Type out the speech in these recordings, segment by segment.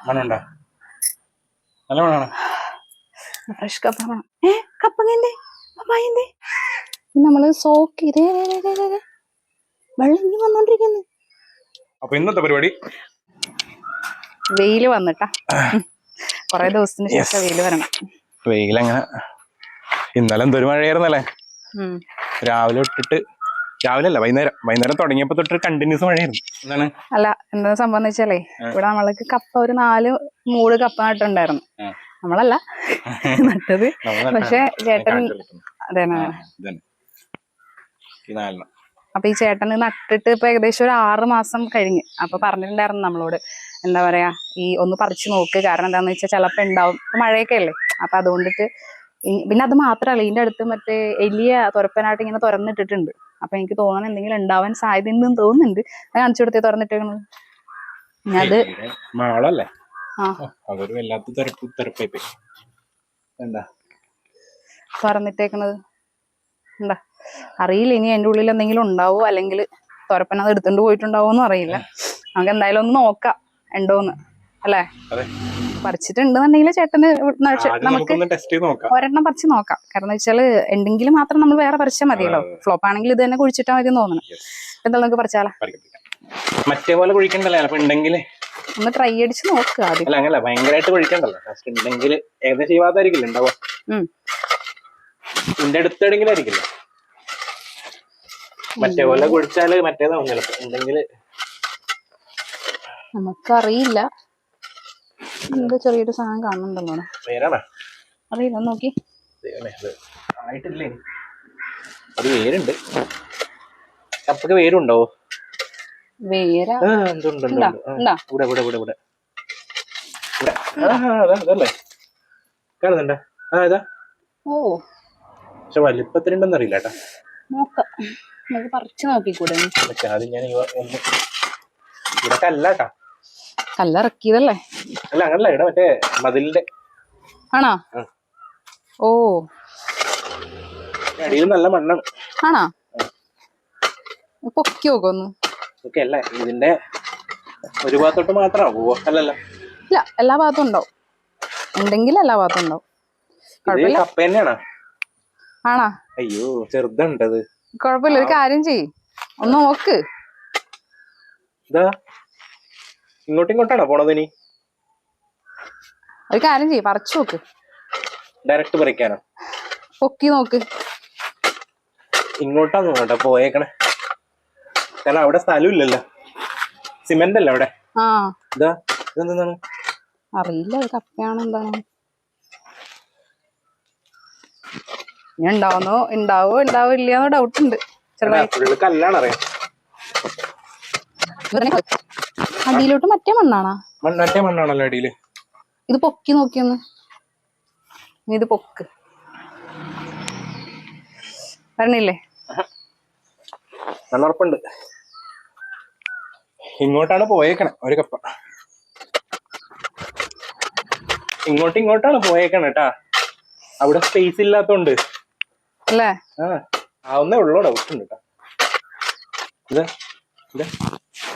മണമുണ്ടോ? നല്ല മണമാണ്. ഫ്രഷ് കപ്പ. കപ്പങ്ങന്റെ പപ്പായന്റെ നമ്മള് സോക്ക് ഇതേ വെള്ളം ഇനി വന്നോണ്ടിരിക്കുന്നു. അപ്പൊ ഇന്നത്തെ പരിപാടി വെയില് വന്നിട്ടാ, കൊറേ ദിവസത്തിന് ശേഷം വെയില് വരണം. വെയിലങ്ങനെ ഇന്നലെ എന്തൊരു മഴയായിരുന്നല്ലേ. രാവിലെ ഇട്ടിട്ട്, രാവിലെ അല്ല വൈകുന്നേരം തുടങ്ങിയപ്പോ തൊട്ട് കണ്ടിന്യൂസ് മഴയായിരുന്നു. എന്താണ് അല്ല, എന്താ സംഭവം വെച്ചാലേ, ഇവിടെ നമ്മൾക്ക് കപ്പ ഒരു 4 മൂട് കപ്പ നട്ടുണ്ടായിരുന്നു. നമ്മളല്ല നട്ടത്, പക്ഷെ ചേട്ടൻ അതേനാ. അപ്പൊ ഈ ചേട്ടന് നട്ടിട്ട് ഇപ്പൊ ഏകദേശം ഒരു 6 മാസം കഴിഞ്ഞ്. അപ്പൊ പറഞ്ഞിട്ടുണ്ടായിരുന്നു നമ്മളോട്, എന്താ പറയാ, ഈ ഒന്ന് പറിച്ചു നോക്ക്, കാരണം എന്താന്ന് വെച്ചാൽ ചിലപ്പോ ഉണ്ടാവും, മഴയൊക്കെ അല്ലേ. അപ്പൊ അതുകൊണ്ടിട്ട് പിന്നെ അത് മാത്രല്ല, ഇതിന്റെ അടുത്ത് മറ്റേ എലിയ തുരപ്പനായിട്ട് ഇങ്ങനെ തുറന്നിട്ടിട്ടുണ്ട്. അപ്പൊ എനിക്ക് തോന്നുന്നു എന്തെങ്കിലും ഉണ്ടാവാൻ സാധ്യത ഉണ്ടെന്ന് തോന്നുന്നുണ്ട്. അത് കാണിച്ചു കൊടുത്തേ തുറന്നിട്ടേക്കണത്. അത് മാളല്ലേ, അതൊരു വല്ലാത്ത തുറന്നിട്ടേക്കണത് എന്താ അറിയില്ല. ഇനി അതിന്റെ ഉള്ളിൽ എന്തെങ്കിലും ഉണ്ടാവോ, അല്ലെങ്കിൽ തുരപ്പന അത് എടുത്തോണ്ട് പോയിട്ടുണ്ടാവോന്നും അറിയില്ല. നമുക്ക് എന്തായാലും ഒന്ന് നോക്കാം ഉണ്ടോന്ന്, അല്ലേ? പറിച്ചിട്ടുണ്ടെന്നുണ്ടെങ്കിൽ ചേട്ടന് നമുക്ക് ഒരെണ്ണം പറിച്ച് നോക്കാം. കാരണം വെച്ചാല് ഉണ്ടെങ്കിൽ മാത്രം നമ്മൾ വേറെ പറിച്ചാൽ മതിയല്ലോ. ഫ്ലോപ്പ് ആണെങ്കിൽ ഇത് തന്നെ കുഴിച്ചിട്ടാൽ മതി തോന്നണം. എന്തായാലും നമുക്ക് പറിച്ചാലോ. മറ്റേ പോലെ കുഴിക്കണ്ടല്ലോ, അപ്പൊ ഉണ്ടെങ്കിൽ ഒന്ന് ട്രൈ അടിച്ച് നോക്കുക ആദ്യം. അല്ല അങ്ങനെ ഭയങ്കരമായിട്ട് കുഴിക്കണ്ടല്ലോ, ഉണ്ടെങ്കിൽ ഏകദേശം ഈ ഭാഗത്തായിരിക്കില്ല ഉണ്ടാവുക. ഇതിന്റെ അടുത്തെങ്കിലും ആയിരിക്കില്ല. മറ്റേ പോലെ കുഴിച്ചാല് മറ്റേതാവും ചിലപ്പോ. ഉണ്ടെങ്കിൽ നമുക്കറിയില്ല. എന്തോ ചെറിയൊരു സാധനം കാണുന്നുണ്ടല്ലോ. അറിയില്ല, നോക്കി. ആയിട്ടില്ലേ, അത് വേരുണ്ട്. കപ്പക്ക് വേരുണ്ടോ? വേരാ കാണുന്നുണ്ടോ? ഓ, പക്ഷെ വലിപ്പത്തിലുണ്ടെന്ന് അറിയില്ല കേട്ടാ. നോക്കാം, നമുക്ക് പറിച്ചു നോക്കിക്കൂടെ? അത് ഞാൻ ഇവിടെ കല്ലാട്ടാ, കല്ലിറക്കിയതല്ലേ? അല്ല അങ്ങനല്ല, ഇവിടെ മറ്റേ മതിലിന്റെ ആണോ? ഓ, അടിയിൽ നല്ല മണ്ണാണ്. ആണോ? പൊക്കി നോക്കൊന്നു. ഓക്കെ അല്ലേ, ഇതിന്റെ ഒരു ഭാഗത്തോട്ട് മാത്രമാവോ? അല്ലല്ലോ, ഇല്ല, എല്ലാ ഭാഗത്തും ഉണ്ടാവും. ഉണ്ടെങ്കിൽ എല്ലാ ഭാഗത്തും ഉണ്ടാവും. കപ്പ തന്നെയാണോ? ആണോ? അയ്യോ, ചെറുതുണ്ടത്. കുഴപ്പമില്ല, ഒരു കാര്യം ചെയ്യ്, ഒന്ന് നോക്ക്. ഇതാ ഇങ്ങോട്ടാണോ പോണത്? ഇനി ഒരു കാര്യം ചെയ്യ്, പറിച്ചു നോക്ക്. ഡയറക്റ്റ് പറിക്കാനോ? പൊക്കി നോക്ക്. ഇങ്ങോട്ടാന്ന് കേട്ടോ പോയേക്കണേ, കാരണം അവിടെ സ്ഥലം ഇല്ലല്ലോ. സിമെന്റ് അല്ല അവിടെ. ഇതെന്താണ് അറിയില്ല, കപ്പയാണോ എന്താണ്. ഉണ്ടാവോ ഇല്ലയെന്നോ ഡൗട്ട് ഉണ്ട്. കല്ലാണ് അറിയാം. അടിയിലോട്ട് മറ്റേ മണ്ണാണോ? മറ്റേ മണ്ണാണല്ലോ അടിയില്. ഇത് പൊക്കി നോക്കിയൊന്ന്. ഇത് പൊക്ക് പറഞ്ഞില്ലേ? നല്ല ഉറപ്പുണ്ട്. ഇങ്ങോട്ടാണ് പോയേക്കണേ ഒരു കപ്പ. ഇങ്ങോട്ടാണ് പോയേക്കണേ കേട്ടാ. അവിടെ സ്പേസ് ഇല്ലാത്തോണ്ട് അല്ലേ? ആവുന്നേ ഉള്ളൂ, ഡൗട്ട് ഉണ്ട് കേട്ടാ.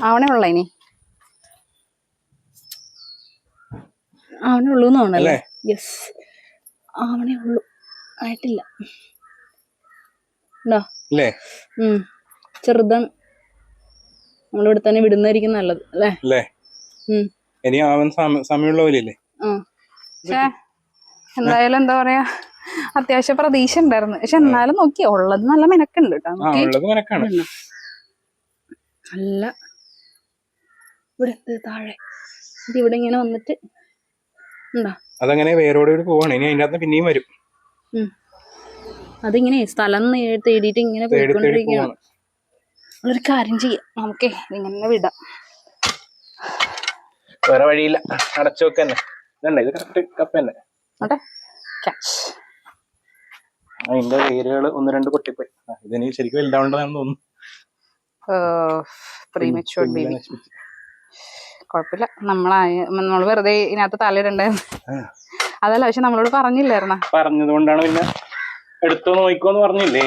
ആവണേ ഉള്ള ഇനി ആവണേ ഉള്ളൂ തോന്നല്ലേ? യെസ്, ആവണേ ഉള്ളൂ, ആയിട്ടില്ല. ചെറുതാണ്. നമ്മളിവിടെ തന്നെ വിടുന്നതായിരിക്കും നല്ലത്, അല്ലേ? ഇനി ആവാൻ സമയമുള്ള പോലെയല്ലേ. എന്തായാലും എന്താ പറയാ, അത്യാവശ്യം പ്രതീക്ഷ ഉണ്ടായിരുന്നു. പക്ഷെ എന്നാലും നോക്കിയാ ഉള്ളത് നല്ല മെനക്കുണ്ട് കേട്ടോ. നല്ല ഇവിടെ താഴെ ഇവിടെ ഇങ്ങനെ വന്നിട്ട് അതങ്ങനെ വേരോടെ പോവാണ്. ഇനി അതിന്റെ അകത്ത് പിന്നെയും വരും. അതിങ്ങനെ സ്ഥലം തേടിയിട്ട് ഇങ്ങനെ പോയിക്കൊണ്ടിരിക്കുകയാണ്. ഒരു കാര്യം ചെയ്യാം, നമുക്കേ ഇങ്ങനെ വിടാം. വേറെ വഴിയില്ല, അടച്ചു വെക്കന്നെ. ഇത് കറക്റ്റ് കപ്പ തന്നെ. അതിന്റെ വേരുകൾ 1-2 പൊട്ടിപ്പോയി. ഇതിന് ശരിക്കും വലുതാവേണ്ടതാണെന്ന് തോന്നുന്നു. കുഴപ്പമില്ല, നമ്മള് വെറുതെ ഇതിനകത്ത് തലയിടണ്ടായിരുന്നു. അതല്ല, പക്ഷെ നമ്മളോട് പറഞ്ഞില്ലായിരുന്ന? പറഞ്ഞത് കൊണ്ടാണ് പിന്നെ എടുത്തോ നോക്കോന്ന് പറഞ്ഞില്ലേ,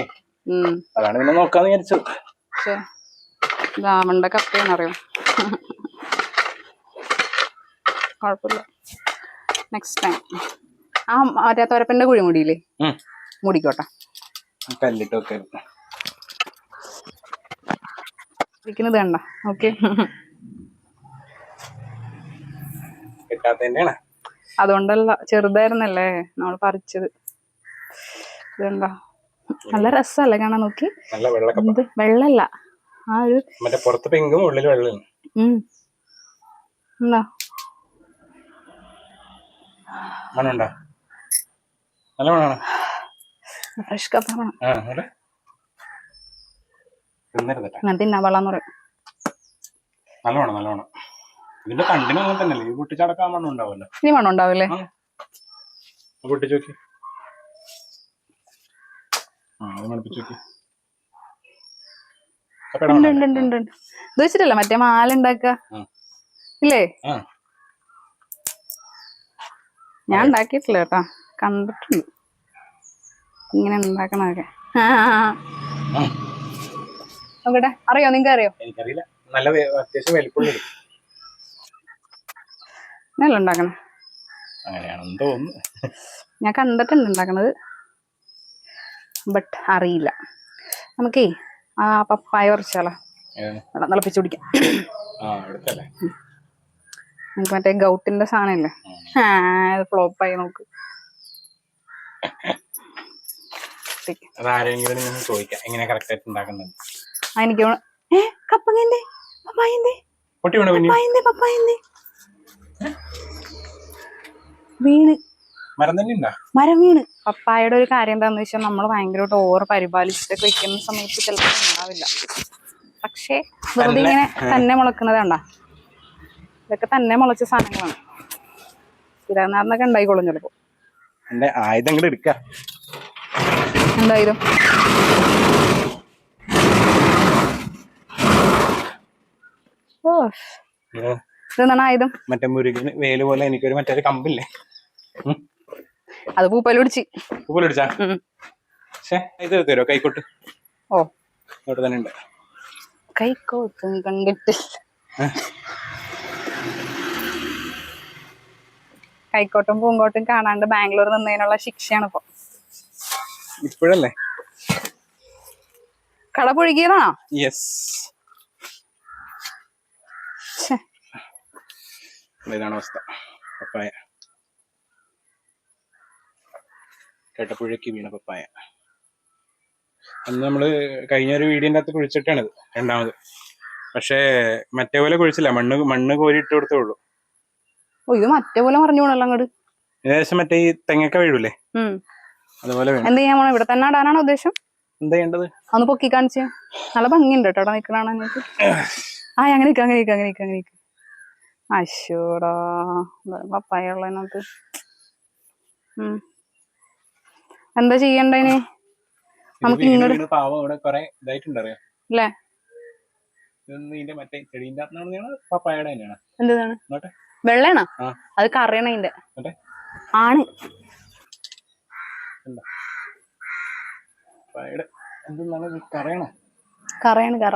അതാണ് പിന്നെ നോക്കാന്ന് വിചാരിച്ചത്. പക്ഷെ രാമന്റെ കപ്പയെന്നറിയോ? കുഴപ്പമില്ല. നെക്സ്റ്റ് ടൈം ആ മറ്റേ തുരപ്പന്റെ കുഴി മൂടിയില്ലേ, മൂടിക്കോട്ടെ. കല്ലിട്ട് വെക്കാം. ഇരിക്കുന്നത് കണ്ട. ഓക്കെ, കിട്ടാത്തന്നെയാണ്. അതുകൊണ്ടല്ല, ചെറുതായിരുന്നല്ലേ നമ്മൾ പറിച്ചത്. ഇതുണ്ടോ, നല്ല രസമല്ലേ കാണാൻ. നോക്കി, നല്ല വെള്ളല്ല, ആ ഒരു മറ്റേ പുറത്ത് പിങ്കും ഉള്ളിൽ വെള്ളം. എന്താ മണുണ്ടോ? നല്ല മണാണ്. ഫ്രഷ് കപ്പാണ്. തിന്നരുതട്ടെ. തിന്നാ വെള്ളാന്ന് പറയും. നല്ലോണം നല്ലോണം. ഇതിന്റെ കണ്ടിനും അങ്ങനെ തന്നെയല്ലേ, ഈ പൊട്ടിച്ചടക്കാൻ മണ്ണം ഉണ്ടാവല്ലോ. ഇനി മണം ഉണ്ടാവില്ലേ? പൊട്ടിച്ചു നോക്കി. അത് മണപ്പിച്ചു നോക്കി. ഇത് വെച്ചിട്ടല്ല മറ്റേ മാല ഉണ്ടാക്ക ഇല്ലേ? ഞാൻ ഉണ്ടാക്കിയിട്ടില്ല കേട്ടാ, കണ്ടിട്ടുണ്ട് ഇങ്ങനെ ഉണ്ടാക്കണൊക്കെ. നോക്കട്ടെ, അറിയോ? നിങ്ങക്ക് അറിയോ? എനിക്കറിയില്ല. നല്ല അത്യാവശ്യം വലിപ്പമുള്ള നല്ല ഉണ്ടാക്കണേ അങ്ങനെയാണെന്ന് തോന്നുന്നു. ഞാൻ കണ്ടിട്ടുണ്ട് ഉണ്ടാക്കണത്, ബട്ട് അറിയില്ല. നമുക്കേ ആ പപ്പായ പറിച്ചാലോ, തിളപ്പിച്ചു കുടിക്കാം. നമുക്ക് മറ്റേ ഗൗട്ടിന്റെ സാധനല്ലേ, അത് ഫ്ലോപ്പായി. നോക്ക്, എനിക്ക് കപ്പങ്ങന്റെ പപ്പായന്റെ വീണ് മരം വീണ്. പപ്പായയുടെ ഒരു കാര്യം എന്താന്ന് വെച്ചാൽ നമ്മൾ ഭയങ്കരമായിട്ട് ഓവർ പരിപാലിച്ചിട്ടൊക്കെ വെക്കുന്ന സമയത്ത് ചിലപ്പോൾ ഉണ്ടാവില്ല. പക്ഷേ വെറുതെ ഇങ്ങനെ തന്നെ മുളക്കുന്നത് കണ്ടാ, ഇതൊക്കെ തന്നെ മുളച്ച സാധനങ്ങളാണ്. തിരുവനന്തപുരത്തൊക്കെ ഉണ്ടായിക്കോളും ചിലപ്പോ. എന്തായാലും ഇതെന്താണ് ആയുധം? മറ്റേ മുരുകന് വേല് പോലെ എനിക്കൊരു മറ്റേ കമ്പില്ലേ, അത് പൂപ്പല് പിടിച്ചാ. ഇത് തരുമോ കൈക്കോട്ട്? ഓ, ഇവിടെ തന്നെ ഉണ്ട് കൈക്കോട്ട്. കണ്ടിട്ട് കൈക്കോട്ടും പൂങ്കോട്ടും കാണാണ്ട് ബാംഗ്ലൂർ നിന്നതിനുള്ള ശിക്ഷയാണ് ഇപ്പൊ. ഇപ്പോഴല്ലേ കട പുഴുകിയതാണോ? യെസ്. ഇതാണ് അവസ്ഥ. പപ്പായ കേട്ടപ്പുഴയ്ക്ക് വീണ പപ്പായ. അന്ന് നമ്മള് കഴിഞ്ഞൊരു വീടിന്റെ അകത്ത് കുഴിച്ചിട്ടാണിത്, രണ്ടാമത്. പക്ഷേ മറ്റേ പോലെ കുഴിച്ചില്ല, മണ്ണ് കോരി ഇട്ട് കൊടുത്തേ ഉള്ളൂ. ഓ, ഇത് മറ്റേ പോലെ മറിഞ്ഞു പോണല്ലോ അങ്ങോട്ട്. ഏകദേശം മറ്റേ ഈ തെങ്ങൊക്കെ വീഴൂലേ, അതുപോലെ വേണം. എന്ത് ചെയ്യാൻ പോണോ? ഇവിടെ തന്നെ ഇടാനാണോ ഉദ്ദേശം? എന്താ ചെയ്യേണ്ടത്? ഒന്ന് പൊക്കി കാണിച്ച്. നല്ല ഭംഗിയുണ്ട് കേട്ടോ നിക്കണാണ് നിങ്ങൾക്ക്. അങ്ങനെ അശോടാ, പപ്പായ ഉള്ളതിനകത്ത് എന്താ ചെയ്യണ്ടേന്? നമുക്ക് ഇങ്ങോട്ട് അല്ലേ? എന്താണ് വെള്ളയാണോ? അത് കറിയണ അതിന്റെ ആണ്. കറയാണ് കറ.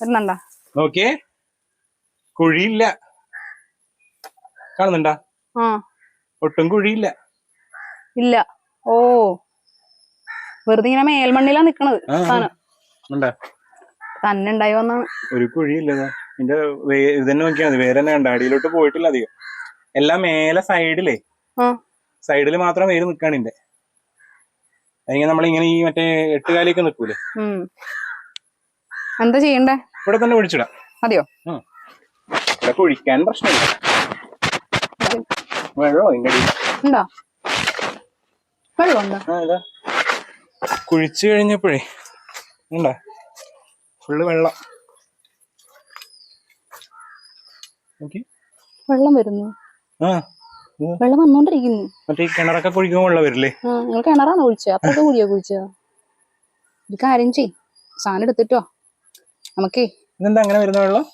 വരുന്നുണ്ടാ? നോക്കിയേ, കുഴിയില്ല, കാണുന്നുണ്ടാ? ഒട്ടും കുഴിയില്ല. ഇല്ല. ഓ, വെറുതെ ഇങ്ങനെ മേൽമണ്ണിലാ നിക്കണത് സാധനം. തന്നെ ഉണ്ടായി വന്നാണ്. ഒരു കുഴിയില്ല. ഇതിന്റെ ഇതന്നെ നോക്കിയാൽ മതി, വേറെ തന്നെ കണ്ട. അടിയിലോട്ട് പോയിട്ടില്ല അധികം. എല്ലാം മേലെ സൈഡില് മാത്രം വേര് നിക്കാണ് ഇതിന്റെ. അതിങ്ങനെ നമ്മളിങ്ങനെ ഈ മറ്റേ 8 കാലിയൊക്കെ നിക്കൂലേ, എന്താ ചെയ്യണ്ടേ? ഇവിടെ തന്നെ ഒഴിച്ചിടാം. മതിയോ? ഇവിടെ കുഴിക്കാൻ പ്രശ്നമില്ല. വെള്ളം ഇതിന്റെ ഉണ്ടോ? വെള്ളം കുഴിച്ചു കഴിഞ്ഞപ്പോഴേ ഉണ്ടാ ഫുള്ള് വെള്ളം. വെള്ളം വരുന്നു. വെള്ളം വന്നോണ്ടിരിക്കുന്നു. മറ്റേ കിണറൊക്കെ കുഴിക്കുമ്പോൾ വെള്ളം വരില്ലേ? നിങ്ങൾ കിണറാണോ കുഴിച്ചത്? അപ്പൊക്കെ കുഴിയാ കുഴിച്ചത്? ഒരു കാര്യം ചെയ്, സാധനം എടുത്തിട്ടോ നമുക്കേ. ഇതെന്താ അങ്ങനെ വരുന്ന വെള്ളം?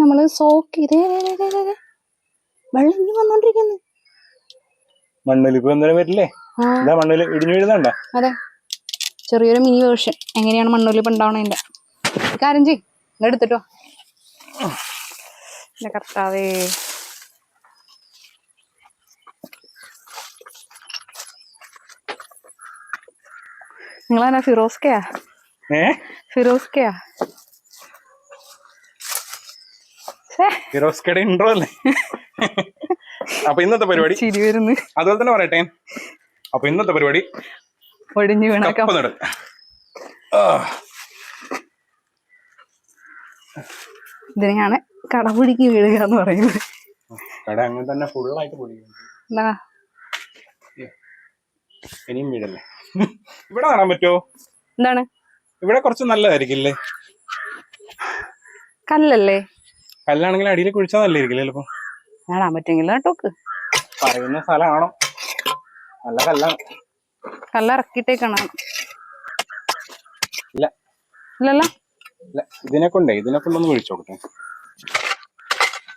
നമ്മള് സോക്ക് ചെയ്തേ വെള്ളം ഇനി വന്നോണ്ടിരിക്കുന്നു. മണ്ണൊലിപ്പ് എന്തായാലും വരില്ലേ? മണ്ണിൽ ഇടിഞ്ഞു വീഴുന്നുണ്ട. അതെ, ചെറിയൊരു മിനി വേർഷൻ എങ്ങനെയാണ് മണ്ണൊലിപ്പ് ഉണ്ടാവണതിന്റെ. കാര്യം ചെയ്, എടുത്തിട്ടോ. എന്റെ കർത്താവേ. നിങ്ങളാ ഫിറോസ്കയാ? ഫിറോസ്കയാ? ഫിറോസ്കയുടെ ഇൻട്രോ അല്ലേ? അപ്പൊ ഇന്നത്തെ പരിപാടി ചിരി വരുന്നു. അതുപോലെ തന്നെ പറയട്ടെ. അപ്പൊ ഇന്നത്തെ പരിപാടി ഒടിഞ്ഞു വീണ ഇതിനെയാണ് കടപുടിക്ക് വീഴുക എന്ന് പറയുന്നത്. കട അങ്ങനെ തന്നെ ഫുള്ളായിട്ട് പൊടിക്കുന്നു. ഇനിയും വീഴല്ലേ? ഇവിടെ കാണാൻ പറ്റുമോ? എന്താണ് ഇവിടെ കുറച്ച് നല്ലതായിരിക്കില്ലേ? കല്ലല്ലേ? കല്ലാണെങ്കിൽ അടിയിൽ കുഴിച്ചാൽ നല്ലായിരിക്കില്ലേ? ചിലപ്പോ കാണാൻ പറ്റുമെങ്കിൽ കേട്ടോക്ക്. പറയുന്ന സ്ഥലമാണോ? നല്ല കല്ലാണ്. കല്ലിറക്കിട്ടേക്കാണ്. ഇല്ല ഇല്ലല്ലോ. ഇല്ല, ഇതിനെ കൊണ്ടൊന്ന് കുഴിച്ചു നോക്കട്ടെ.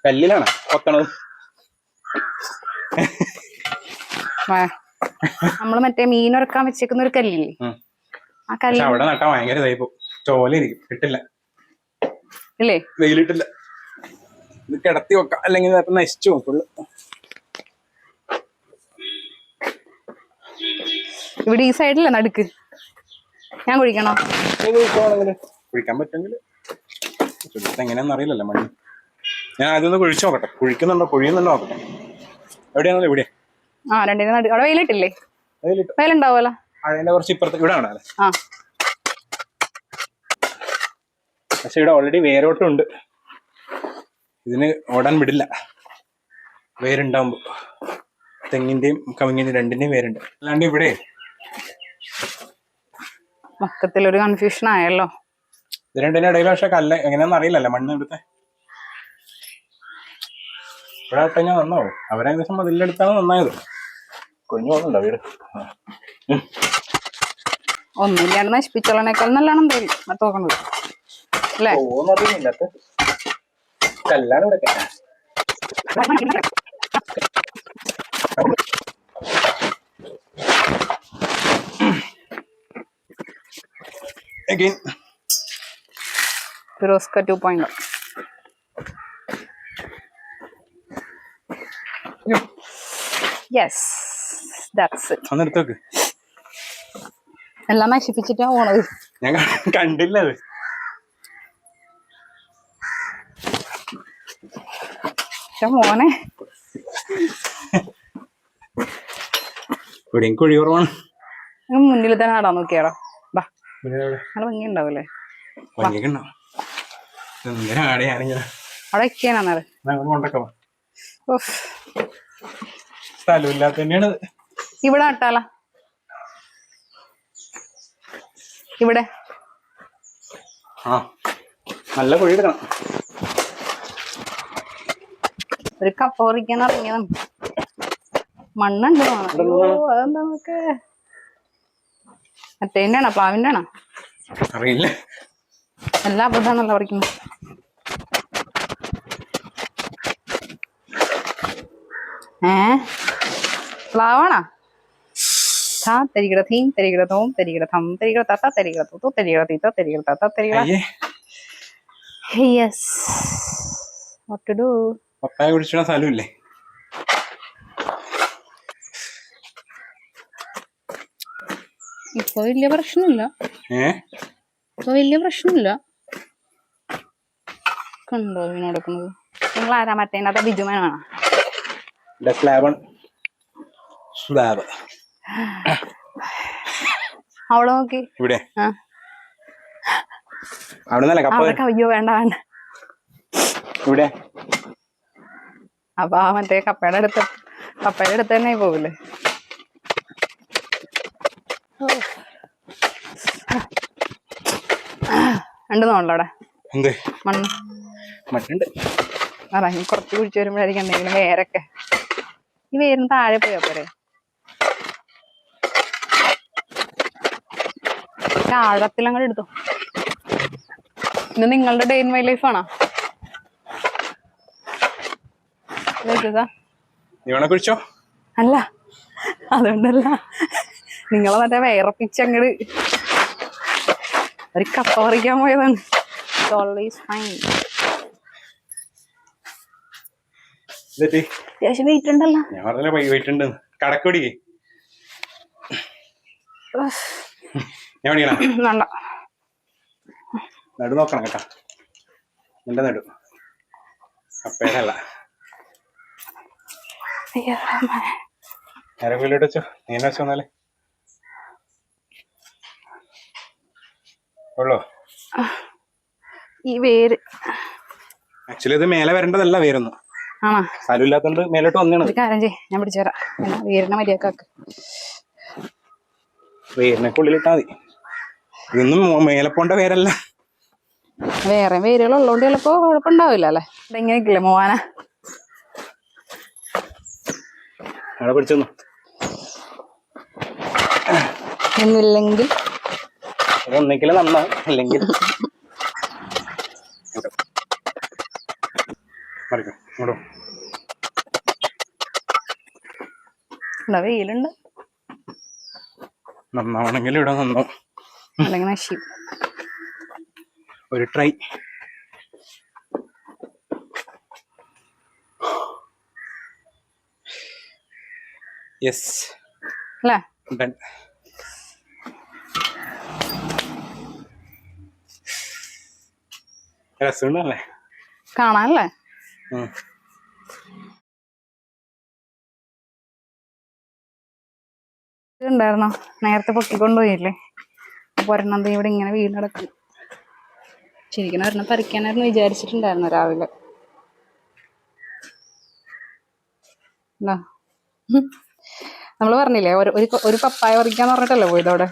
കല്ലിലാണ് കൊത്തണത്. നമ്മള് മറ്റേ മീനൊറക്കാൻ വെച്ചേക്കുന്ന ഒരു കല്ലില്ലേ, ആ കല്ല് അവിടെ നട്ടാ ഭയങ്കര ഇതായിപ്പോ ചോലയിരിക്കും. കിട്ടില്ല, ഇല്ലേ? വെയിലിട്ടില്ല. ഇത് കിടത്തി വെക്കാം, അല്ലെങ്കിൽ നശിച്ചു ഫുള്ള്. ഇവിടെ ഈ സൈഡില്ല നടുക്ക്. ഞാൻ കുഴിക്കണോ? കുഴിക്കാൻ പറ്റുമെങ്കിൽ. എങ്ങനെയാണെന്ന് അറിയില്ലല്ലോ മണ്ണ്. ഞാൻ ആദ്യം കുഴിച്ചു നോക്കട്ടെ. കുഴിയുന്നുണ്ടോ നോക്കട്ടെ. എവിടെയാണല്ലോ? ഇവിടെ. ആ, രണ്ടിനും നടുക്ക്. അവിടെ വെയിലിട്ടില്ലേ? വെയിലുണ്ടാവുമല്ലോ. അതിന്റെ കുറച്ച് ഇപ്പുറത്ത് ഇവിടെ ആണ്. ആ, പക്ഷെ ഇവിടെ ഓൾറെഡി വേരോട്ടമുണ്ട്. ഇതിന് ഓടാൻ വിടില്ല വേരുണ്ടാവുമ്പോ. തെങ്ങിന്റെയും കവുങ്ങിന്റെയും രണ്ടിന്റെയും വേരുണ്ട്. അല്ലാണ്ട് ഇവിടെ മൊത്തത്തിലൊരു കൺഫ്യൂഷൻ ആയല്ലോ. ഇത് രണ്ടിന്റെ ഇടയിൽ. പക്ഷെ കല്ല് എങ്ങനെയാണെന്ന് അറിയില്ലല്ലോ മണ്ണ് ഇവിടുത്തെ. ഇവിടെ ഇട്ടെങ്കിൽ നന്നാവും. അവരേകദേശം മതിലെടുത്താണ് നന്നായത്. കുഞ്ഞു പോകുന്നുണ്ടോ വീട്? ഒന്നുമില്ലാണ്ട് നശിപ്പിച്ചോളനേക്കാൾ നല്ലോണം എന്തായാലും തോക്കണത് അല്ലേ? പോകുന്നറിയില്ലാത്ത കല്ലാണ് ഇവിടെ. Again. ഫിറോസ്ക 2.0. Yes, that's it. അന്നെടുത്തോക്ക്. എല്ലാം നശിപ്പിച്ചിട്ടാ പോണത്. ഞാൻ കണ്ടില്ല അത്. മോനെ ഇവിടെയും കുഴി കുറവാണ്. മുന്നിൽ തന്നെ നടാൻ നോക്കിയാടോ. ബാ, നല്ല ഭംഗി ഉണ്ടാവൂലേ? അവിടെ വെക്കാനാണ് സ്ഥലമില്ലാത്ത തന്നെയാണ്. ഇവിടെ നട്ടാല ഇവിടെ. ആ, നല്ല കുഴി എടുക്കണം. ഒരു കപ്പ പറിക്കാൻ ഇറങ്ങിയതാണ്. മണ്ണുണ്ട്. അതെന്താ നമുക്ക് മറ്റേന്റെ ആണോ പ്ലാവിന്റെ ആണോ അറിയില്ല. എല്ലാ അബദ്ധാന്നല്ല പറിക്കുന്നത്. പ്ലാവാണോ? തരികിട തീം തരികിട തോം തരികിട തം തരികിട തത്ത തരികിട തൂത്തു തരികിട തീത്ത തരികിട തത്ത തരികിട. Yes, what to do? പപ്പായ കുടിച്ചിട സ്ഥലമില്ലേ? ഇപ്പൊ വലിയ പ്രശ്നമില്ല. ഇപ്പൊ വലിയ പ്രശ്നമില്ല. കണ്ടോ വീണ് കൊടുക്കുന്നത്? നിങ്ങൾ ആരാ? മറ്റേനകത്ത് ബിജുമേനാണോ? അവിടെ നോക്കി. ഇവിടെ അയ്യോ വേണ്ട വേണ്ട. ഇവിടെ അപ്പൊ ആ മറ്റേ കപ്പയുടെ അടുത്ത് തന്നെ പോവില്ലേ? ഉണ്ട് നോളവിടെ മണ്ണ് മണ്ണുണ്ട്. ഇറങ്ങി കുറച്ച് കുഴിച്ച് വരുമ്പോഴായിരിക്കും എന്തെങ്കിലും വേരൊക്കെ. ഈ വേരിന് താഴെ പോയാ പോരെ? ആഴത്തിലങ്ങോട്ട് എടുത്തോ. ഇന്ന് നിങ്ങളുടെ ഡേ ഇൻ മൈ ലൈഫ് ആണോ? കുഴിച്ചോ? അല്ല, അതുകൊണ്ടല്ല. നിങ്ങളെ മറ്റേ വേറപ്പിച്ചങ്ങട് ഒരു കപ്പ പറിക്കാൻ പോയതാണ്. Always fine. എന്നിട്ട് അത്യാവശ്യം വെയിറ്റ് ഉണ്ടല്ലോ. ഞാൻ പറഞ്ഞ പോയിട്ടുണ്ട്. കടക്കൊടിക്ക് ഞാൻ പണിയണ വേണ്ട, നടു നോക്കണം കേട്ടാ. നിന്റെ നടു അപ്പേടല്ല. ആരെങ്കിലും വെച്ചോ, നീ എന്നെ വെച്ചോ എന്നാലേ ഉള്ളോ. ഈ വേര് ആക്ച്വലി ഇത് മേലെ വരേണ്ടതല്ല വേരൊന്നും. ആണോ? സ്ഥലമില്ലാത്തോണ്ട് മേലോട്ട് വന്നാണ്. ഒരു കാര്യം ചെയ്യ്, ഞാൻ പിടിച്ചു തരാം. വേരിനെ മര്യാദക്കാക്ക്. വേരിനൊക്കെ ഉള്ളിലിട്ടാ മതി. ഇതൊന്നും മേലെ പോണ്ട വേരല്ല. വേറെ വേരുകൾ ഉള്ളതുകൊണ്ട് ചിലപ്പോ കുഴപ്പമുണ്ടാവില്ല അല്ലേ. ഇതെങ്ങനെയൊക്കെയല്ലേ മോവാന അവിടെ പിടിച്ചൊന്നു എന്നില്ലെങ്കിൽ ഒന്നെങ്കിലും നന്നാവും, അല്ലെങ്കിൽ വെയിലുണ്ട്. നന്നാവണമെങ്കിൽ ഇവിടെ നന്നാവും, അല്ലെങ്കിൽ നശി. ഒരു ട്രൈ. യെസ് അല്ലേ? ഡൺ. രസമുണ്ടല്ലേ കാണാനല്ലേ? ഉണ്ടായിരുന്നോ നേരത്തെ പൊക്കിക്കൊണ്ടുപോയില്ലേ? ഒരെണ്ണം ഇവിടെ ഇങ്ങനെ വീട് നടക്കും. ശരിക്കും ഒരെണ്ണം പറിക്കാനായിരുന്നു വിചാരിച്ചിട്ടുണ്ടായിരുന്നു രാവിലെ. നമ്മള് പറഞ്ഞില്ലേ ഒരു പപ്പായ പറിക്കാന്ന് പറഞ്ഞിട്ടല്ലേ പോയതോടെ?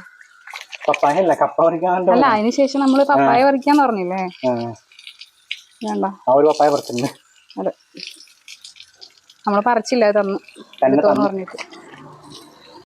പപ്പായ അല്ല, കപ്പ പറിക്കാൻ. അല്ല, അതിനുശേഷം നമ്മള് പപ്പായ പറിക്കാന്ന് പറഞ്ഞില്ലേ? വേണ്ട, ഒരു പപ്പായ പറിച്ചിട്ടുണ്ട്. അതെ, നമ്മള് പറിച്ചില്ല, തന്നു എടുത്തോന്ന് പറഞ്ഞിട്ട്.